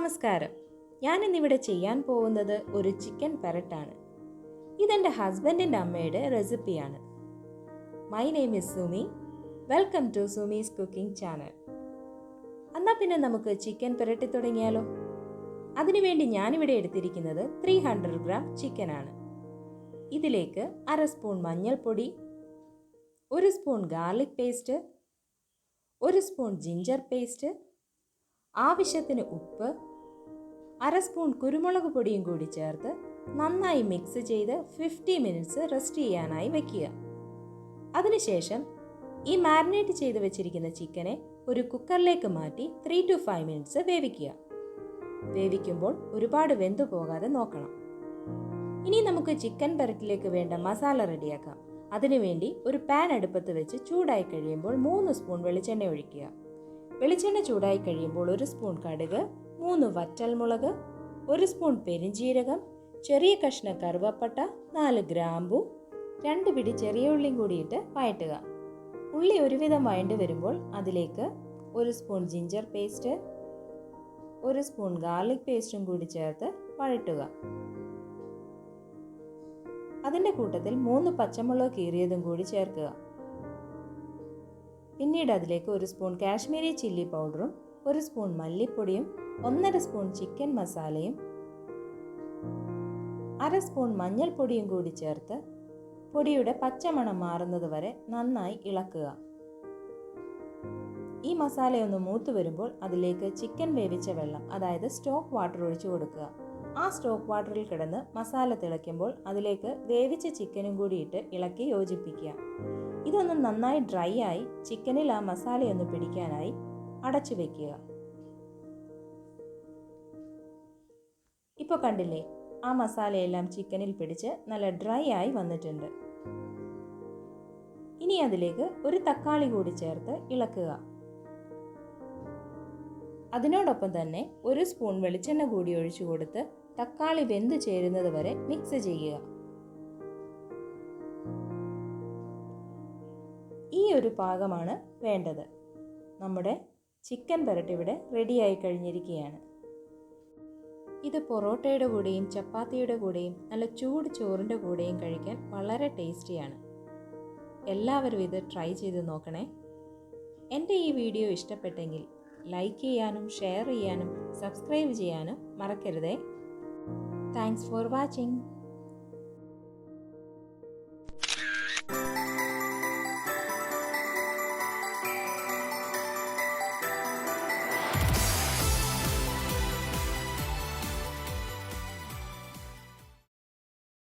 നമസ്കാരം. ഞാനിന്നിവിടെ ചെയ്യാൻ പോകുന്നത് ഒരു ചിക്കൻ പെരട്ടാണ്. ഇതെൻ്റെ ഹസ്ബൻഡിൻ്റെ അമ്മയുടെ റെസിപ്പിയാണ്. My name is Sumi. Welcome to Sumi's cooking channel. എന്നാൽ പിന്നെ നമുക്ക് ചിക്കൻ പെരട്ടി തുടങ്ങിയാലോ? അതിനുവേണ്ടി ഞാനിവിടെ എടുത്തിരിക്കുന്നത് 300 ഗ്രാം ചിക്കനാണ്. ഇതിലേക്ക് 1/2 സ്പൂൺ മഞ്ഞൾപ്പൊടി, 1 spoon garlic paste, 1 spoon ginger paste, ആവശ്യത്തിന് ഉപ്പ്, 1/2 സ്പൂൺ കുരുമുളക് പൊടിയും കൂടി ചേർത്ത് നന്നായി മിക്സ് ചെയ്ത് 50 മിനിറ്റ്സ് റെസ്റ്റ് ചെയ്യാനായി വയ്ക്കുക. അതിനുശേഷം ഈ മാരിനേറ്റ് ചെയ്ത് വെച്ചിരിക്കുന്ന ചിക്കനെ ഒരു കുക്കറിലേക്ക് മാറ്റി 3 to 5 മിനിറ്റ്സ് വേവിക്കുക. വേവിക്കുമ്പോൾ ഒരുപാട് വെന്തു പോകാതെ നോക്കണം. ഇനി നമുക്ക് ചിക്കൻ പെരട്ടിലേക്ക് വേണ്ട മസാല റെഡിയാക്കാം. അതിനുവേണ്ടി ഒരു പാൻ അടുപ്പത്ത് വെച്ച് ചൂടായി കഴിയുമ്പോൾ 3 സ്പൂൺ വെളിച്ചെണ്ണ ഒഴിക്കുക. വെളിച്ചെണ്ണ ചൂടായി കഴിയുമ്പോൾ 1 സ്പൂൺ കടുക്, 3 വറ്റൽമുളക്, 1 സ്പൂൺ പെരിഞ്ജീരകം, ചെറിയ കഷ്ണം കറുവപ്പട്ട, 4 ഗ്രാമ്പു, 2 പിടി ചെറിയ ഉള്ളിയും കൂടിയിട്ട് വഴറ്റുക. ഉള്ളി ഒരുവിധം വഴണ്ട് വരുമ്പോൾ അതിലേക്ക് 1 spoon ginger paste, 1 spoon garlic പേസ്റ്റും കൂടി ചേർത്ത് വഴറ്റുക. അതിൻ്റെ കൂട്ടത്തിൽ 3 പച്ചമുളക് കീറിയതും കൂടി ചേർക്കുക. പിന്നീട് അതിലേക്ക് 1 സ്പൂൺ കാശ്മീരി ചില്ലി പൗഡറും 1 സ്പൂൺ മല്ലിപ്പൊടിയും 1/2 സ്പൂൺ ചിക്കൻ മസാലയും 1/2 സ്പൂൺ മഞ്ഞൾപ്പൊടിയും കൂടി ചേർത്ത് പൊടിയുടെ പച്ചമണം മാറുന്നത് വരെ നന്നായി ഇളക്കുക. ഈ മസാലയൊന്ന് മൂത്ത് വരുമ്പോൾ അതിലേക്ക് ചിക്കൻ വേവിച്ച വെള്ളം, അതായത് സ്റ്റോക്ക് വാട്ടർ ഒഴിച്ചു കൊടുക്കുക. ആ സ്റ്റോക്ക് വാട്ടറിൽ കിടന്ന് മസാല തിളയ്ക്കുമ്പോൾ അതിലേക്ക് വേവിച്ച ചിക്കനും കൂടി ഇട്ട് ഇളക്കി യോജിപ്പിക്കുക. ഇതൊന്ന് നന്നായി ഡ്രൈ ആയി ചിക്കനിൽ ആ മസാലയൊന്ന് പിടിക്കാനായി അടച്ചു വെക്കുക. ഇപ്പോൾ കണ്ടില്ലേ, ആ മസാലയെല്ലാം ചിക്കനിൽ പിടിച്ച് നല്ല ഡ്രൈ ആയി വന്നിട്ടുണ്ട്. ഇനി അതിലേക്ക് ഒരു തക്കാളി കൂടി ചേർത്ത് ഇളക്കുക. അതിനോടൊപ്പം തന്നെ 1 സ്പൂൺ വെളിച്ചെണ്ണ കൂടി ഒഴിച്ചു കൊടുത്ത് തക്കാളി വെന്തു ചേരുന്നത് വരെ മിക്സ് ചെയ്യുക. ഈ ഒരു പാകമാണ് വേണ്ടത്. നമ്മുടെ ചിക്കൻ പെരട്ട് ഇവിടെ റെഡിയായി കഴിഞ്ഞിരിക്കുകയാണ്. ഇത് പൊറോട്ടയുടെ കൂടെയും ചപ്പാത്തിയുടെ കൂടെയും നല്ല ചൂട് ചോറിൻ്റെ കൂടെയും കഴിക്കാൻ വളരെ ടേസ്റ്റിയാണ്. എല്ലാവരും ഇത് ട്രൈ ചെയ്ത് നോക്കണേ. എൻ്റെ ഈ വീഡിയോ ഇഷ്ടപ്പെട്ടെങ്കിൽ ലൈക്ക് ചെയ്യാനും ഷെയർ ചെയ്യാനും സബ്സ്ക്രൈബ് ചെയ്യാനും മറക്കരുതേ. Thanks for watching.